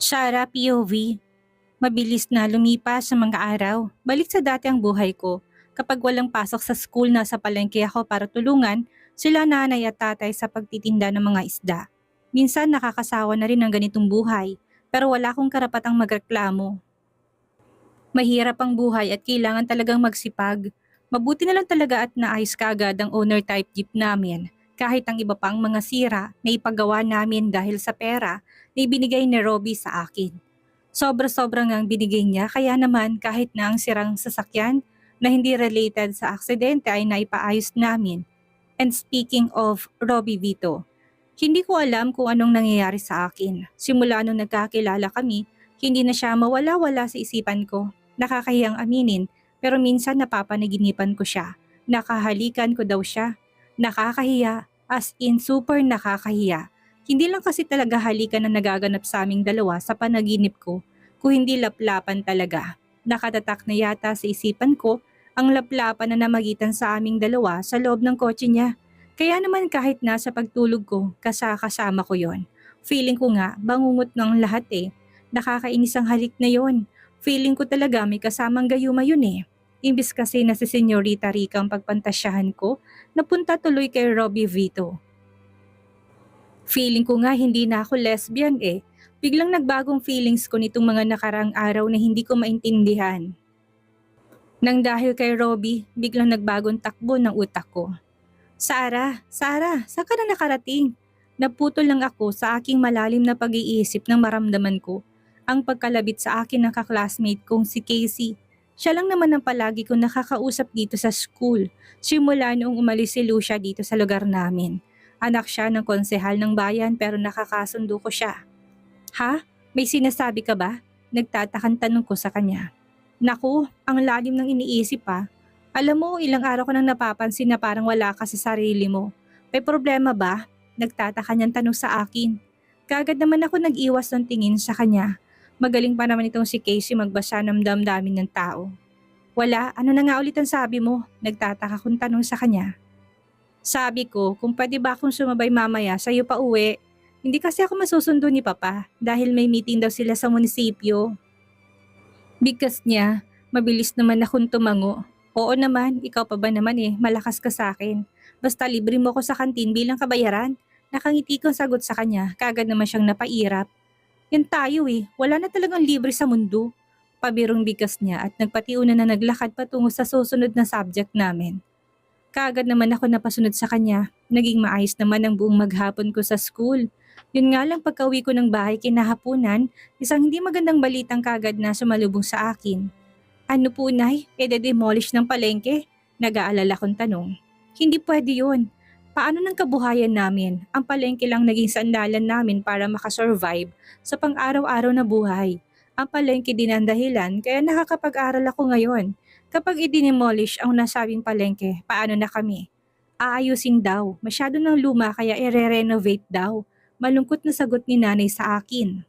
Shara POV, mabilis na lumipas sa mga araw. Balik sa dati ang buhay ko. Kapag walang pasok sa school, nasa palengke ako para tulungan sila nanay at tatay sa pagtitinda ng mga isda. Minsan nakakasawa na rin ang ganitong buhay, pero wala akong karapatang magreklamo. Mahirap ang buhay at kailangan talagang magsipag. Mabuti na lang talaga at naayos kaagad ang owner type jeep namin. Kahit ang iba pang mga sira na ipagawa namin dahil sa pera na ibinigay ni Robbie sa akin. Sobra-sobra nga ang binigay niya kaya naman kahit na ang sirang sasakyan na hindi related sa aksidente ay naipaayos namin. And speaking of Robbie Vito, hindi ko alam kung anong nangyayari sa akin. Simula nung nagkakilala kami, hindi na siya mawala-wala sa isipan ko. Nakakahiyang aminin, pero minsan napapanaginipan ko siya. Nakahalikan ko daw siya. Nakakahiya, as in super nakakahiya. Hindi lang kasi talaga halikan na nagaganap sa aming dalawa sa panaginip ko, kung hindi laplapan talaga. Nakatatak na yata sa isipan ko ang laplapan na namagitan sa aming dalawa sa loob ng kotse niya. Kaya naman kahit nasa pagtulog ko, kasama ko yon. Feeling ko nga, bangungot ng lahat eh. Nakakainis ang halik na yon. Feeling ko talaga may kasamang gayuma yun eh. Imbis kasi na si Senyorita Rica ang pagpantasyahan ko, napunta tuloy kay Robbie Vito. Feeling ko nga hindi na ako lesbian eh. Biglang nagbagong feelings ko nitong mga nakarang araw na hindi ko maintindihan. Nang dahil kay Robbie, biglang nagbagong takbo ng utak ko. Sarah, saan ka na nakarating? Naputol lang ako sa aking malalim na pag-iisip nang maramdaman ko ang pagkalabit sa akin ng kaklasmate kong si Casey. Siya lang naman ang palagi kong nakakausap dito sa school, simula noong umalis si Lucia dito sa lugar namin. Anak siya ng konsehal ng bayan pero nakakasundo ko siya. Ha? May sinasabi ka ba? Nagtatakang tanong ko sa kanya. Naku, ang lalim ng iniisip pa. Alam mo, ilang araw ko nang napapansin na parang wala ka sa sarili mo. May problema ba? Nagtataka niyang tanong sa akin. Kaagad naman ako nag-iwas ng tingin sa kanya. Magaling pa naman itong si Casey magbasa ng damdamin ng tao. Wala, ano na nga ulit ang sabi mo? Nagtataka kong tanong sa kanya. Sabi ko, kung pwede ba akong sumabay mamaya sa iyo pa uwi? Hindi kasi ako masusundo ni Papa dahil may meeting daw sila sa munisipyo. Bigkas niya, mabilis naman akong tumango. Oo naman, ikaw pa ba naman eh, malakas ka sa akin. Basta libre mo ko sa kantin bilang kabayaran. Nakangiti kong sagot sa kanya, kagad naman siyang napairap. Yan tayo eh, wala na talagang libre sa mundo. Pabirong bigkas niya at nagpatiuna na naglakad patungo sa susunod na subject namin. Kaagad naman ako napasunod sa kanya. Naging maayos naman ang buong maghapon ko sa school. Yun nga lang pagka-uwi ko ng bahay kinahapunan, isang hindi magandang balitang kaagad na sumalubong sa akin. Ano po nay? Demolish ng palengke? Nag-aalala kong tanong. Hindi pwede yun. Paano ng kabuhayan namin? Ang palengke lang naging sandalan namin para makasurvive sa pang-araw-araw na buhay. Ang palengke din ang dahilan kaya nakakapag-aral ako ngayon. Kapag i-demolish ang nasabing palengke, paano na kami? Aayusin daw. Masyado ng luma kaya i-renovate daw. Malungkot na sagot ni nanay sa akin.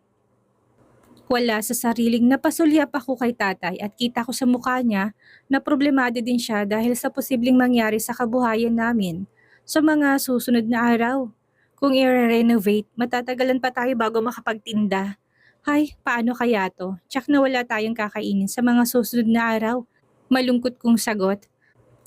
Wala sa sariling napasulyap ako kay tatay at kita ko sa mukha niya na problemado din siya dahil sa posibleng mangyari sa kabuhayan namin sa mga susunod na araw. Kung i-renovate, matatagalan pa tayo bago makapagtinda. Hay, paano kaya to? Tsak na wala tayong kakainin sa mga susunod na araw. Malungkot kong sagot.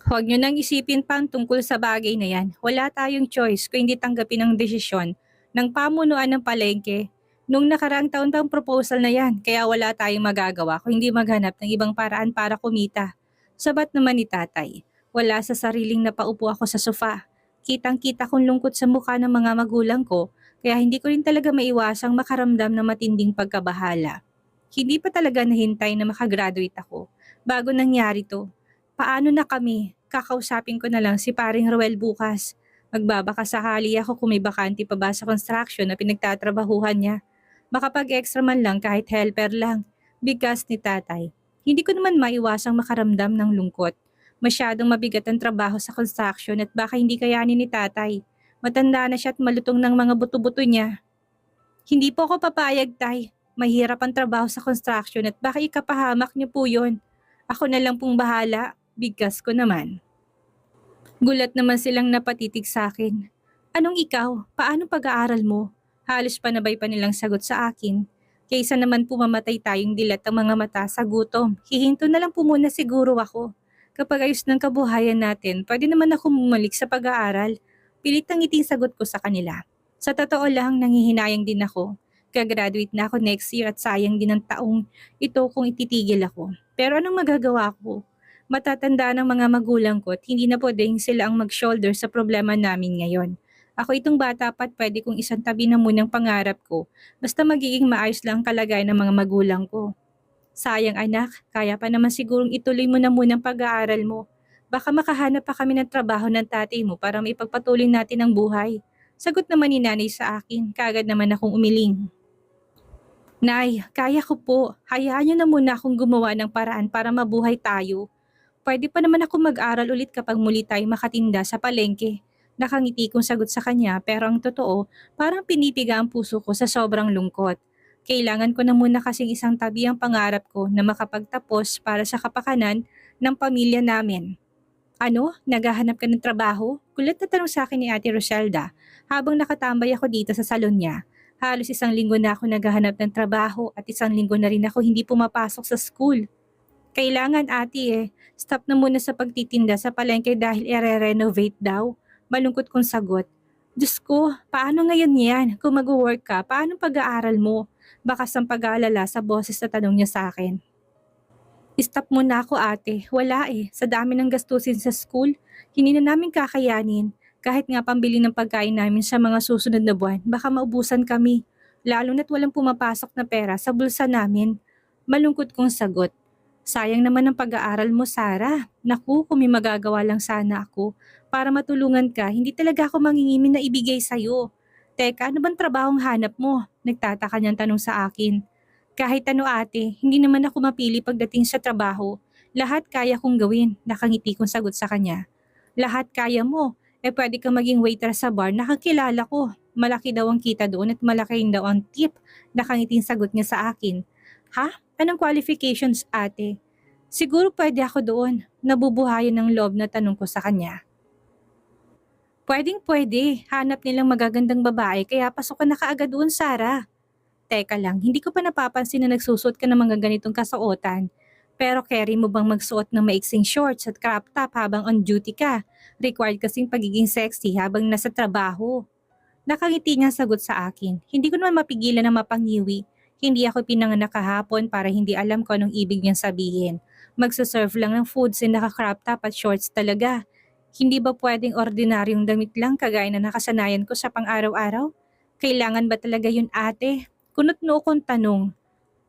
Huwag niyo nang isipin pang tungkol sa bagay na yan. Wala tayong choice kung hindi tanggapin ang desisyon ng pamunuan ng palengke. Nung nakaraang taon pang proposal na yan, kaya wala tayong magagawa kung hindi maghanap ng ibang paraan para kumita. Sabat naman ni tatay. Wala sa sariling napaupo ako sa sofa. Kitang-kita kong lungkot sa mukha ng mga magulang ko, kaya hindi ko rin talaga maiwasang makaramdam ng matinding pagkabahala. Hindi pa talaga nahintay na makagraduate ako. Bago nangyari to, paano na kami? Kakausapin ko na lang si paring Roel bukas. Magbabakasakali ako kung may bakante pa ba sa construction na pinagtatrabahuhan niya. Makapag-extra man lang kahit helper lang. Bigkas ni tatay. Hindi ko naman maiwasang makaramdam ng lungkot. Masyadong mabigat ang trabaho sa construction at baka hindi kayanin ni tatay. Matanda na siya at malutong ng mga buto-buto niya. Hindi po ako papayag, tay. Mahirap ang trabaho sa construction at baka ikapahamak niyo po yon. Ako na lang pong bahala. Bigkas ko naman. Gulat naman silang napatitig sa akin. Anong ikaw? Paano pag-aaral mo? Halos panabay pa nilang sagot sa akin. Kaysa naman pumamatay tayong dilat ang mga mata sa gutom, hihinto na lang po muna siguro ako. Kapag ayos ng kabuhayan natin, pwede naman ako bumalik sa pag-aaral. Pilit ang ngiting sagot ko sa kanila. Sa totoo lang, nanghihinayang din ako. Gagraduate na ako next year at sayang din ang taong ito kung ititigil ako. Pero anong magagawa ko? Matatanda ng mga magulang ko at hindi na pwedeng sila ang mag-shoulder sa problema namin ngayon. Ako itong bata pa at pwede kong isang tabi na munang pangarap ko basta magiging maayos lang ang kalagayan ng mga magulang ko. Sayang anak, kaya pa naman sigurong ituloy mo na muna ang pag-aaral mo. Baka makahanap pa kami ng trabaho ng tatay mo para maipagpatuloy natin ang buhay. Sagot naman ni nanay sa akin, kaagad naman akong umiling. Nay, kaya ko po. Hayaan niyo na muna akong gumawa ng paraan para mabuhay tayo. Pwede pa naman ako mag-aral ulit kapag muli tayo makatinda sa palengke. Nakangiti kong sagot sa kanya pero ang totoo, parang pinipiga ang puso ko sa sobrang lungkot. Kailangan ko na muna kasing isang tabi ang pangarap ko na makapagtapos para sa kapakanan ng pamilya namin. Ano? Naghahanap ka ng trabaho? Kulat na tanong sa akin ni Ate Roselda habang nakatambay ako dito sa salon niya. Halos isang linggo na ako naghahanap ng trabaho at isang linggo na rin ako hindi pumapasok sa school. Kailangan ate stop na muna sa pagtitinda sa palengke dahil i-renovate daw. Malungkot kong sagot. Diyos ko, paano ngayon yan? Kung mag-work ka, paano pag-aaral mo? Bakas ang pag-aalala sa boses na tanong niya sa akin. Stop muna ako ate, wala sa dami ng gastusin sa school, hindi na namin kakayanin. Kahit nga pambili ng pagkain namin sa mga susunod na buwan, baka maubusan kami. Lalo na't walang pumapasok na pera sa bulsa namin. Malungkot kong sagot. Sayang naman ang pag-aaral mo, Sarah. Naku, kung may magagawa lang sana ako para matulungan ka, hindi talaga ako mangingimin na ibigay sa'yo. Teka, ano bang trabahong hanap mo? Nagtataka niyang tanong sa akin. Kahit ano ate, hindi naman ako mapili pagdating sa trabaho. Lahat kaya kong gawin, nakangiti kong sagot sa kanya. Lahat kaya mo, pwede kang maging waiter sa bar, nakakilala ko. Malaki daw ang kita doon at malaki rin daw ang tip, nakangiting sagot niya sa akin. Ha? Anong qualifications ate? Siguro pwede ako doon, nabubuhayan ng loob na tanong ko sa kanya. Pwedeng pwede, hanap nilang magagandang babae kaya pasok ka na kaagad doon Sarah. Teka lang, hindi ko pa napapansin na nagsusuot ka ng mga ganitong kasuotan. Pero carry mo bang magsuot ng maiksing shorts at crop top habang on duty ka? Required kasing pagiging sexy habang nasa trabaho. Nakangiti niya sagot sa akin. Hindi ko naman mapigilan na mapangiwi. Hindi ako pinanganak kahapon para hindi alam ko anong ibig niyang sabihin. Magsaserve lang ng foods na naka-crop top at shorts talaga. Hindi ba pwedeng ordinaryong damit lang kagaya na nakasanayan ko sa pang-araw-araw? Kailangan ba talaga yun ate? Kunot noo kong tanong.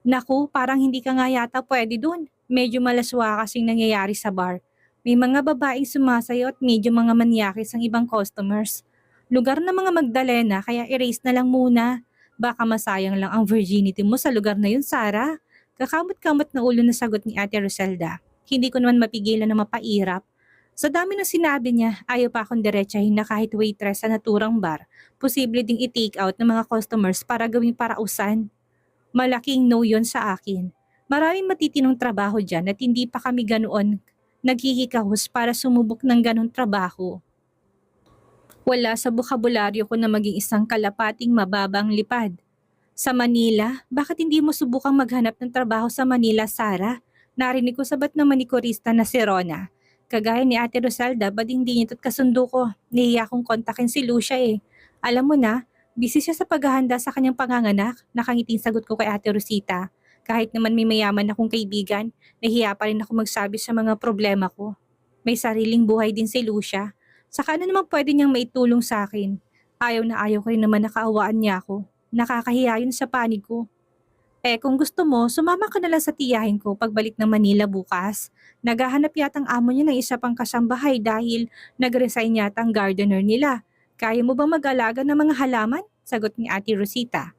Naku, parang hindi ka nga yata pwede dun. Medyo malaswa kasing nangyayari sa bar. May mga babaeng sumasayo at medyo mga manyakis ang ibang customers. Lugar na mga Magdalena kaya erase na lang muna. Baka masayang lang ang virginity mo sa lugar na yun, Sarah. Kakamot-kamot na ulo na sagot ni Ate Roselda. Hindi ko naman mapigilan na mapairap. Sa dami ng sinabi niya, ayaw pa akong diretsahin na kahit waitress sa naturang bar, posible ding i-take out ng mga customers para gawing parausan. Malaking no yon sa akin. Maraming matitinong trabaho dyan at hindi pa kami ganoon naghihikahos para sumubok ng ganong trabaho. Wala sa bokabularyo ko na maging isang kalapating mababang lipad. Sa Manila, bakit hindi mo subukang maghanap ng trabaho sa Manila, Sarah? Narinig ko sabat ng manikurista na si Rona. Kagaya ni Ate Rosalda, bading di nito't kasundo ko. Nahiya kong kontakin si Lucia Alam mo na, busy siya sa paghahanda sa kanyang panganganak. Nakangiting sagot ko kay Ate Rosita. Kahit naman may mayaman akong kaibigan, nahiya pa rin ako magsabi sa mga problema ko. May sariling buhay din si Lucia. Saka ano naman pwede niyang maitulong sa akin? Ayaw na ayaw ko rin naman nakaawaan niya ako. Nakakahiya yun sa panig ko. Kung gusto mo, sumama ka na lang sa tiyahin ko pagbalik ng Manila bukas. Naghahanap yatang amo niya ng isa pang kasambahay dahil nag-resign yata ang gardener nila. Kaya mo bang mag-alaga ng mga halaman? Sagot ni Ate Rosita.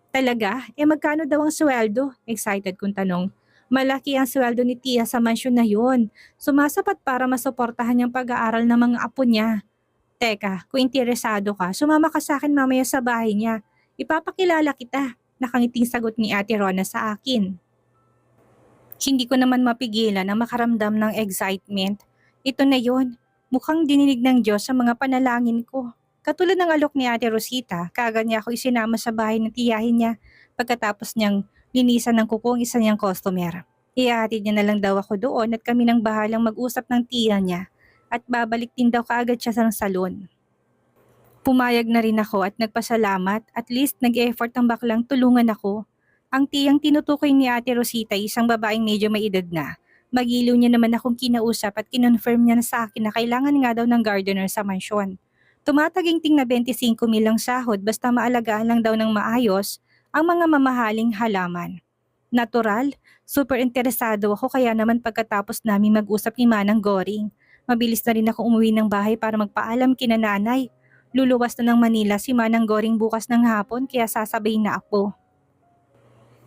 Talaga? Magkano daw ang sweldo? Excited kong tanong. Malaki ang sweldo ni Tia sa mansyon na yun. Sumasapat para masuportahan niyang pag-aaral ng mga apo niya. Teka, kung interesado ka, sumama ka sa akin mamaya sa bahay niya. Ipapakilala kita. Nakangiting sagot ni Ate Rona sa akin. Hindi ko naman mapigilan na makaramdam ng excitement. Ito na yon. Mukhang dininig ng Diyos sa mga panalangin ko. Katulad ng alok ni Ate Rosita, kaagad niya ako isinama sa bahay ng tiyahin niya. Pagkatapos niyang Linisan ng kuko ang isa niyang customer. Ihahatid niya na lang daw ako doon at kami nang bahalang mag-usap ng tiya niya at babalik din daw kaagad siya sa salon. Pumayag na rin ako at nagpasalamat, at least nag-effort ang baklang tulungan ako. Ang tiyang tinutukoy ni Ate Rosita ay isang babaeng medyo may edad na. Magiliw niya naman akong kinausap at kinonfirm niya na sa akin na kailangan nga daw ng gardener sa mansyon. Tumataginting na 25,000 ang sahod basta maalagaan lang daw ng maayos ang mga mamahaling halaman. Natural, super interesado ako kaya naman pagkatapos namin mag-usap ni Manang Goring, mabilis na rin ako umuwi ng bahay para magpaalam kina nanay. Luluwas na ng Manila si Manang Goring bukas ng hapon kaya sasabayin na ako.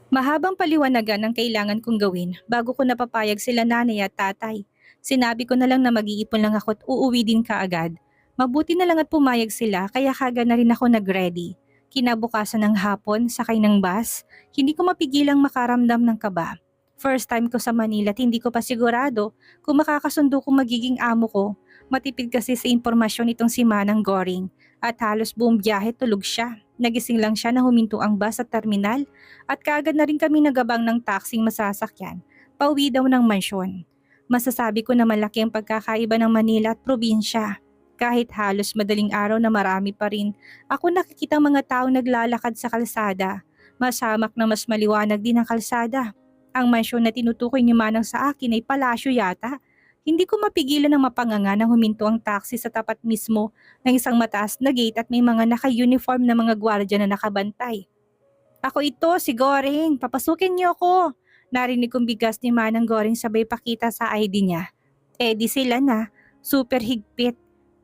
Mahabang paliwanagan ang kailangan kong gawin bago ko napapayag sila nanay at tatay. Sinabi ko na lang na mag-iipon lang ako at uuwi din kaagad. Mabuti na lang at pumayag sila kaya kaagad na rin ako nag-ready. Kinabukasan ng hapon, sakay ng bus, hindi ko mapigilang makaramdam ng kaba. First time ko sa Manila at hindi ko pa sigurado kung makakasundo kong magiging amo ko. Matipid kasi sa impormasyon itong si Manang Goring at halos buong biyahe tulog siya. Nagising lang siya na huminto ang bus sa terminal at kaagad na rin kami nagabang ng taxing masasakyan. Pauwi daw ng mansyon. Masasabi ko na malaki ang pagkakaiba ng Manila at probinsya. Kahit halos madaling araw na marami pa rin, ako nakikita mga taong naglalakad sa kalsada. Masamak na mas maliwanag din ang kalsada. Ang mansyon na tinutukoy ni Manang sa akin ay palasyo yata. Hindi ko mapigilan ng mapanganga nang huminto ang taxi sa tapat mismo ng isang mataas na gate at may mga naka-uniform na mga gwardiya na nakabantay. Ako ito, si Goring. Papasukin niyo ako. Narinig kong bigas ni Manang Goring sabay pakita sa ID niya. Di sila na. Super higpit.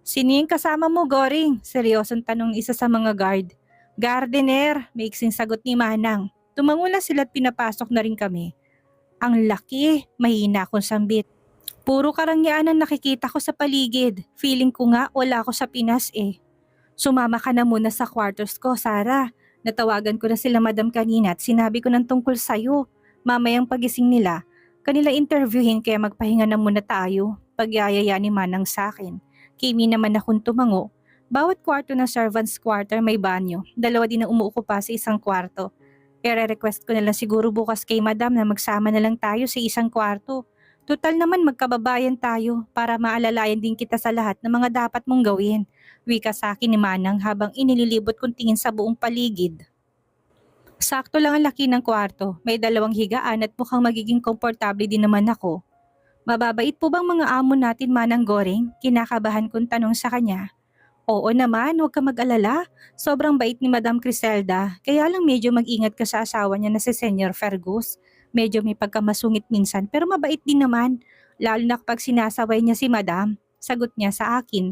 Sino yung kasama mo, Goring? Seryosong tanong isa sa mga guard. Gardener, maiksing sagot ni Manang. Tumangula sila at pinapasok na rin kami. Ang laki, mahina akong sambit. Puro karangyaan ang nakikita ko sa paligid. Feeling ko nga wala ako sa Pinas eh. Sumama ka na muna sa quarters ko, Sarah. Natawagan ko na sila madam kanina at sinabi ko ng tungkol sa'yo. Mamayang pagising nila, kanila interviewin kaya magpahinga na muna tayo. Pagyayaya ni Manang sa akin. Kimi naman akong tumango. Bawat kwarto ng servants quarter may banyo. Dalawa din ang umuukupa sa isang kwarto. I-request ko na lang siguro bukas kay madam na magsama na lang tayo sa isang kwarto. Tutal naman magkababayan tayo para maalalayan din kita sa lahat ng mga dapat mong gawin. Wika sa akin ni Manang habang inililibot kong tingin sa buong paligid. Sakto lang ang laki ng kwarto. May 2 higaan at mukhang magiging komportable din naman ako. Mababait po bang mga amo natin, Manang Goring? Kinakabahan kong tanong sa kanya. Oo naman, huwag ka mag-alala. Sobrang bait ni Madam Criselda. Kaya lang medyo mag-ingat ka sa asawa niya na si Senyor Fergus. Medyo may pagkamasungit minsan pero mabait din naman. Lalo na kapag sinasaway niya si Madam. Sagot niya sa akin.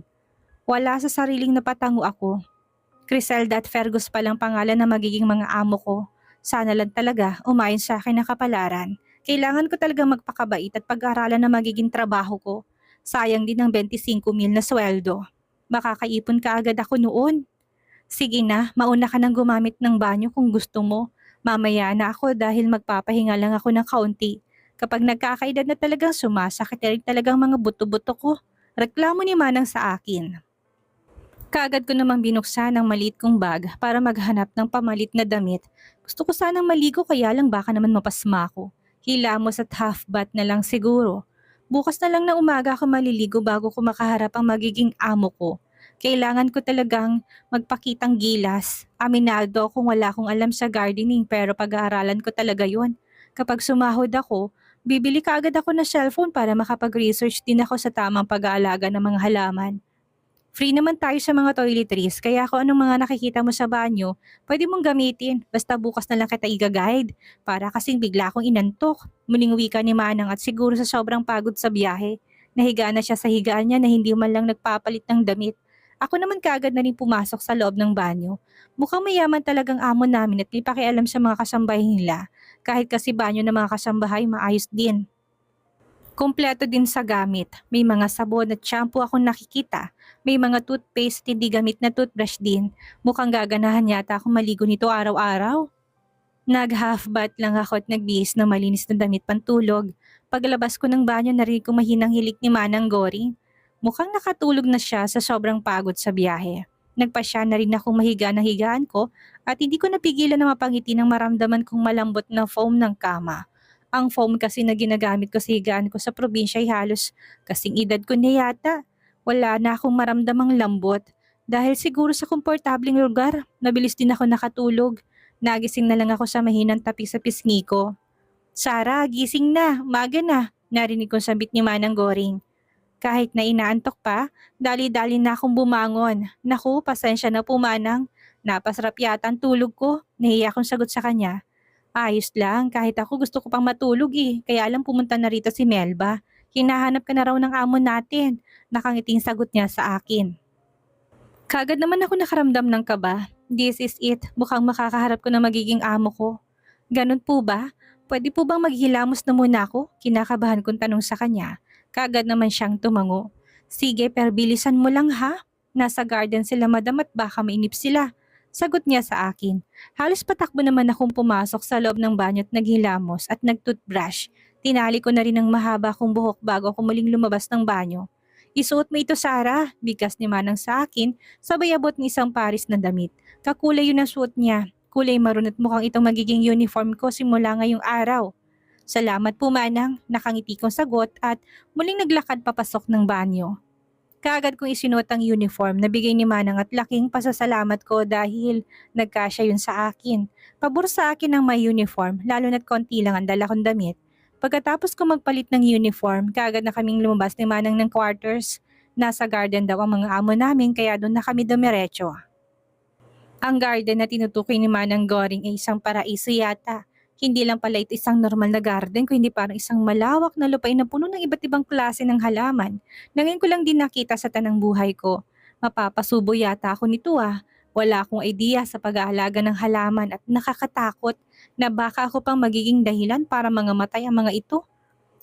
Wala sa sariling napatango ako. Criselda at Fergus palang pangalan na magiging mga amo ko. Sana lang talaga umayon sa akin ang kapalaran. Kailangan ko talaga magpakabait at pag-aralan na magiging trabaho ko. Sayang din ang 25,000 na sweldo. Makakaipon ka agad ako noon. Sige na, mauna ka nang gumamit ng banyo kung gusto mo. Mamaya na ako dahil magpapahinga lang ako ng kaunti. Kapag nagkakaedad na talagang sumasakit na rin talagang mga buto-buto ko. Reklamo ni Manang sa akin. Kaagad ko namang binuksan ang maliit kong bag para maghanap ng pamalit na damit. Gusto ko sanang maligo kaya lang baka naman mapasma ako. Hilamos at half bath na lang siguro. Bukas na lang na umaga ako maliligo bago ko makaharap ang magiging amo ko. Kailangan ko talagang magpakitang gilas. Aminado kung wala akong alam sa gardening pero pag-aaralan ko talaga yon. Kapag sumahod ako, bibili kaagad ako ng cellphone para makapag-research din ako sa tamang pag-aalaga ng mga halaman. Free naman tayo sa mga toiletries kaya kung anong mga nakikita mo sa banyo, pwede mong gamitin. Basta bukas na lang kita i-guide para kasing bigla akong inantok. Muling wika ni Manang at siguro sa sobrang pagod sa biyahe. Nahiga na siya sa higaan niya na hindi man lang nagpapalit ng damit. Ako naman kaagad na rin pumasok sa loob ng banyo. Mukhang mayaman talagang amo namin at may pakialam sa mga kasambahay nila. Kahit kasi banyo ng mga kasambahay maayos din. Kompleto din sa gamit. May mga sabon at shampoo akong nakikita. May mga toothpaste at hindi gamit na toothbrush din. Mukhang gaganahan yata akong maligo nito araw-araw. Nag-half bath lang ako at nagbihis ng malinis na damit pantulog. Paglabas ko ng banyo narinig ko mahinang hilik ni Manang Goring. Mukhang nakatulog na siya sa sobrang pagod sa biyahe. Nagpasya na rin akong mahiga ng higaan ko At hindi ko napigilan na mapangiti nang maramdaman kong malambot na foam ng kama. Ang foam kasi na ginagamit ko sa higaan ko sa probinsya ay halos kasing edad ko na yata. Wala na akong maramdamang lambot. Dahil siguro sa komportableng lugar, nabilis din ako nakatulog. Nagising na lang ako sa mahinang tapi sa pisngi ko. Sarah, gising na, umaga na, narinig kong sabit ni Manang Goring. Kahit na inaantok pa, dali-dali na akong bumangon. Naku, pasensya na po Manang. Napasarap yata ang tulog ko. Nahiya akong sagot sa kanya. Ayos lang, kahit ako gusto ko pang matulog eh. Kaya lang pumunta na rito si Melba. Hinahanap ka na raw ng amo natin. Nakangiting sagot niya sa akin. Kagad naman ako nakaramdam ng kaba. This is it. Mukhang makakaharap ko na magiging amo ko. Ganun po ba? Pwede po bang maghilamos na muna ako? Kinakabahan kong tanong sa kanya. Kagad naman siyang tumango. Sige, pero bilisan mo lang ha. Nasa garden sila madam at baka mainip sila. Sagot niya sa akin. Halos patakbo naman akong pumasok sa loob ng banyo at naghilamos at nagtoothbrush. Tinali ko na rin ang mahaba kong buhok bago ako muling lumabas ng banyo. Isuot mo ito Sarah, bigkas ni Manang sa akin, sabay abot ng isang paris na damit. Kakulay yun ang suot niya. Kulay maroon at mukhang itong magiging uniform ko simula ngayong araw. Salamat po Manang, nakangiti kong sagot at muling naglakad papasok ng banyo. Kaagad kong isinuot ang uniform na bigay ni Manang at laking pasasalamat ko dahil nagkasya yun sa akin. Pabor sa akin ang may uniform, lalo na't konti lang ang dala kong damit. Pagkatapos ko magpalit ng uniform, kaagad na kaming lumabas ni Manang ng quarters. Nasa garden daw ang mga amo namin kaya doon na kami dumiretso. Ang garden na tinutukoy ni Manang Goring ay isang paraiso yata. Hindi lang pala ito isang normal na garden kundi parang isang malawak na lupain na puno ng iba't ibang klase ng halaman na ngayon ko lang din nakita sa tanang buhay ko. Mapapasubo yata ako nito ah. Wala akong idea sa pag-aalaga ng halaman at nakakatakot na baka ako pang magiging dahilan para mangamatay ang mga ito.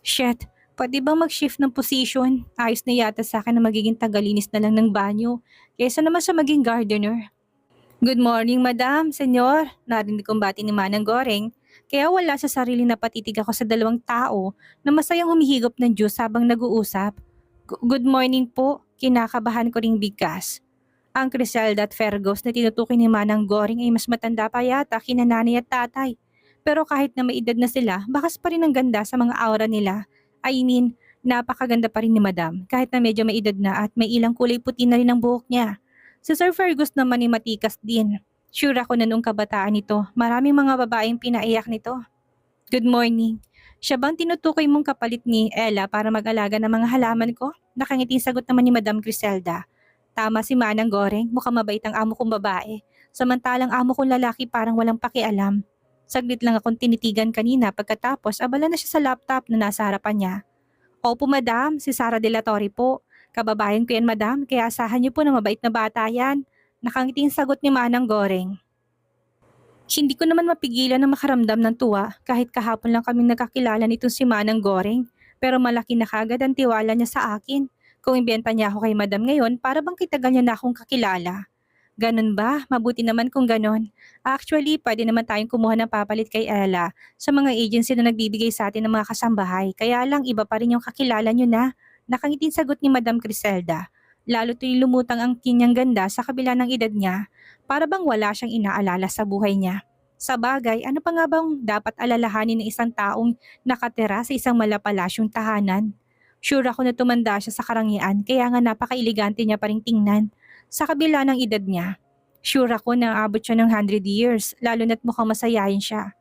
Shit, pwede bang mag-shift ng position? Ayos na yata sa akin na magiging tagalinis na lang ng banyo kaysa naman sa maging gardener. Good morning, madam, senyor. Narinig kong bati ni Manang Goring. Kaya wala sa sarili na patitig ako sa dalawang tao na masayang humihigop ng juice habang nag-uusap. Good morning po. Kinakabahan ko ring bigkas. Ang Criselda at Fergus na tinutukoy ni Manang Goring ay mas matanda pa yata kina nanay at tatay. Pero kahit na may edad na sila, bakas pa rin ang ganda sa mga aura nila. I mean, napakaganda pa rin ni madam kahit na medyo may edad na at may ilang kulay puti na rin ang buhok niya. Si Sir Fergus naman ay matikas din. Sure ako na noong kabataan nito, maraming mga babaeng pinaiyak nito. Good morning. Siya bang tinutukoy mong kapalit ni Ella para mag-alaga ng mga halaman ko? Nakangiting sagot naman ni Madam Criselda. Tama si Manang Goring, mukhang mabait ang amo kong babae. Samantalang amo kong lalaki parang walang pakialam. Saglit lang akong tinitigan kanina pagkatapos abala na siya sa laptop na nasa harapan niya. Opo madam, si Sara de la Torre po. Kababayan ko yan madam, kaya asahan niyo po na mabait na bata yan. Nakangiting sagot ni Manang Goring. Hindi ko naman mapigilan na makaramdam ng tuwa kahit kahapon lang kaming nakakilala nitong si Manang Goring. Pero malaki na kagad ang tiwala niya sa akin. Kung ibenta niya ako kay madam ngayon, para bang kitagal niya na akong kakilala. Ganun ba? Mabuti naman kung ganun. Actually, pwede naman tayong kumuha ng papalit kay Ella sa mga agency na nagbibigay sa atin ng mga kasambahay. Kaya lang iba pa rin yung kakilala niyo na. Nakangiting sagot ni Madam Criselda. Lalo tuloy lumutang ang kanyang ganda sa kabila ng edad niya. Para bang wala siyang inaalala sa buhay niya. Sa bagay, ano pa nga bang dapat alalahanin ng isang taong nakatira sa isang malapalasyong tahanan? Sure ako na tumanda siya sa karangyaan kaya nga napaka-elegante niya pa ring tingnan. Sa kabila ng edad niya, sure ako na abot siya ng 100 years, lalo na't mukhang masayahin siya.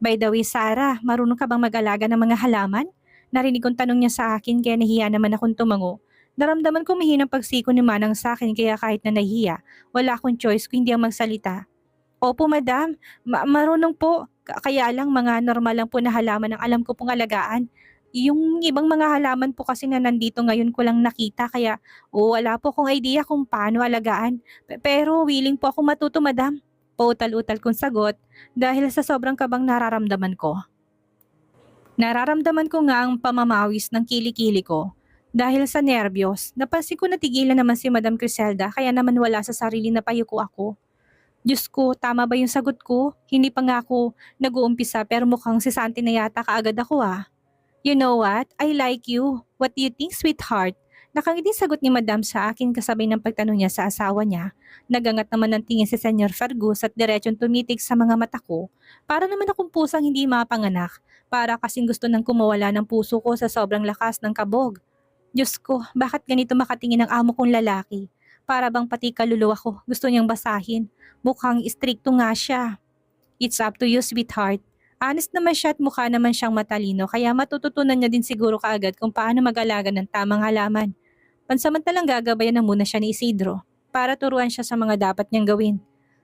By the way, Sarah, marunong ka bang mag-alaga ng mga halaman? Narinig kong tanong niya sa akin kaya nahiya naman akong tumango. Naramdaman ko mahinang pagsiko ni Manang sa akin kaya kahit na nahiya, wala akong choice kung hindi ang magsalita. Opo madam, marunong po. Kaya lang mga normal lang po na halaman ang alam ko pong alagaan. Yung ibang mga halaman po kasi na nandito ngayon ko lang nakita kaya wala po akong idea kung paano alagaan. Pero willing po ako matuto madam. Pautal-utal kong sagot dahil sa sobrang kabang nararamdaman ko. Nararamdaman ko nga ang pamamawis ng kilikili ko. Dahil sa nerbiyos, napansin ko na tigilan naman si Madam Criselda kaya naman wala sa sarili na payuko ako. Diyos ko, tama ba yung sagot ko? Hindi pa nga ako nag-uumpisa pero mukhang si Santi na yata kaagad ako ah. You know what? I like you. What do you think, sweetheart? Nakangiting sagot ni Madam sa akin kasabay ng pagtanong niya sa asawa niya. Nagangat naman ng tingin si Senyor Fergus at diretsong tumitig sa mga mata ko. Para naman akong pusang hindi mapanganak. Para kasing gusto nang kumawala ng puso ko sa sobrang lakas ng kabog. Diyos ko, bakit ganito makatingin ang amo kong lalaki? Para bang pati kaluluwa ko gusto niyang basahin. Mukhang istrikto nga siya. It's up to you, sweetheart. Honest naman siya at mukha naman siyang matalino kaya matututunan niya din siguro kaagad kung paano mag-alaga ng tamang halaman. Pansamantalang gagabayan na muna siya ni Isidro para turuan siya sa mga dapat niyang gawin.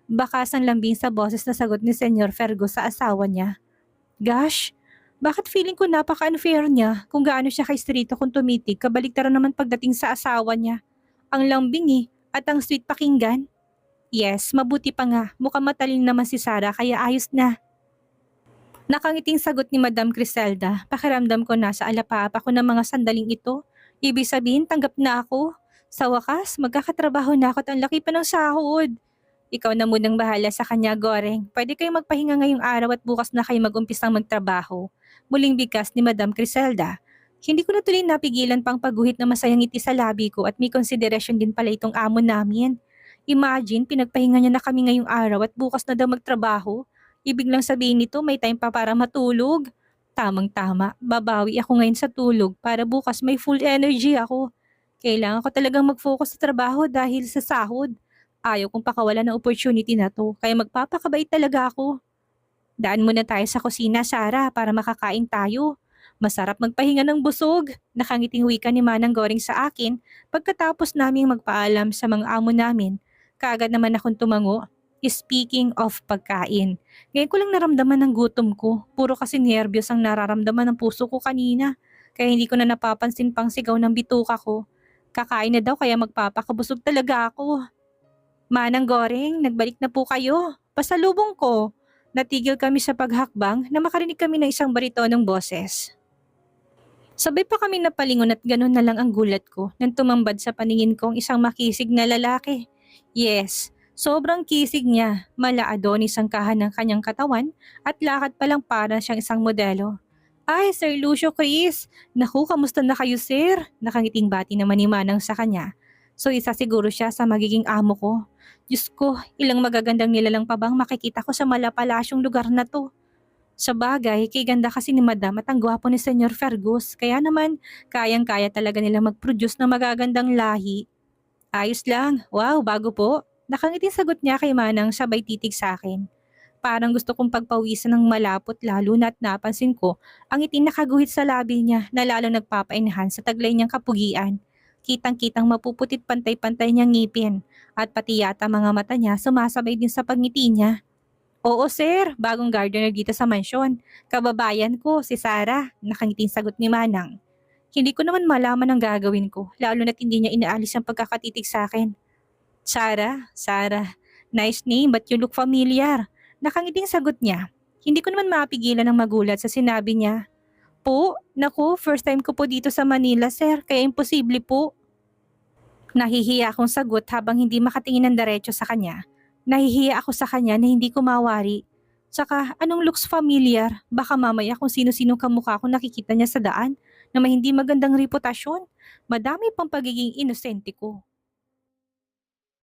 Bakasan lambing sa boses na sagot ni Senyor Fergus sa asawa niya. Gosh, bakit feeling ko napaka-unfair niya kung gaano siya kay-strito kung tumitig kabaliktaran naman pagdating sa asawa niya. Ang lambing at ang sweet pakinggan. Yes, mabuti pa nga. Mukhang matalino naman si Sarah kaya ayos na. Nakangiting sagot ni Madam Criselda. Pakiramdam ko nasa alapaap ako ng mga sandaling ito. Ibig sabihin tanggap na ako. Sa wakas, magkakatrabaho na ako at ang laki pa ng sahod. Ikaw na munang bahala sa kanya, Goreng. Pwede kayo magpahinga ngayong araw at bukas na kayo mag-umpisang magtrabaho. Muling bigkas ni Madam Criselda. Hindi ko na tuloy napigilan pang pagguhit na masayang ngiti sa labi ko at may konsiderasyon din pala itong amo namin. Imagine, pinagpahinga niya na kami ngayong araw at bukas na daw magtrabaho. Ibig lang sabihin nito may time pa para matulog. Tamang-tama, babawi ako ngayon sa tulog para bukas may full energy ako. Kailangan ko talagang mag-focus sa trabaho dahil sa sahod. Ayaw kong pakawalan ng opportunity na to kaya magpapakabait talaga ako. Daan muna tayo sa kusina, Sarah, para makakain tayo. Masarap magpahinga ng busog. Nakangiting wika ni Manang Goring sa akin pagkatapos naming magpaalam sa mga amo namin. Kaagad naman akong tumango. Speaking of pagkain, ngayon ko lang naramdaman ng gutom ko. Puro kasi nerbiyos ang nararamdaman ng puso ko kanina. Kaya hindi ko na napapansin pang sigaw ng bituka ko. Kakain na daw kaya magpapakabusog talaga ako. Manang Goring, nagbalik na po kayo. Pasalubong ko. Natigil kami sa paghakbang na makarinig kami ng isang baritonong boses. Sabay pa kami napalingon at ganun na lang ang gulat ko nang tumambad sa paningin ko ang isang makisig na lalaki. Yes, sobrang kisig niya, mala Adonis ang kahan ng kanyang katawan at lakad pa lang para siyang isang modelo. Ay, Sir Lucio Chris! Naku, kamusta na kayo, sir? Nakangiting bati naman ni Manang sa kanya. So isa siguro siya sa magiging amo ko. Diyos ko, ilang magagandang nilalang pa bang makikita ko sa malapalasyong lugar na to? Sa bagay, kay ganda kasi ni Madam at ang gwapo ni Senyor Fergus, kaya naman kayang-kaya talaga nila mag-produce ng magagandang lahi. Ayos lang. Wow, bago po. Nakangiting sagot niya kay Manang sabay titig sa akin. Parang gusto kong pagpawisan ng malapot lalo na't napansin ko ang ngiti nakaguhit sa labi niya na lalo nagpapainhan sa taglay niyang kapugian. Kitang-kitang mapuputit pantay-pantay niyang ngipin at pati yata mga mata niya sumasabay din sa pagngiti niya. Oo sir, bagong gardener dito sa mansyon. Kababayan ko, si Sarah. Nakangiting sagot ni Manang. Hindi ko naman malaman ang gagawin ko, lalo na't hindi niya inaalis ang pagkakatitig sa akin. Sarah, nice name but you look familiar. Nakangiting sagot niya. Hindi ko naman mapigilan ng magulat sa sinabi niya. Po, naku, first time ko po dito sa Manila sir, kaya imposible po. Nahihiya akong sagot habang hindi makatingin ng diretso sa kanya. Nahihiya ako sa kanya na hindi ko mawari. Tsaka, anong looks familiar? Baka mamaya kung sino-sino kamukha ko nakikita niya sa daan na may hindi magandang reputasyon. Madami pang pagiging inosente ko.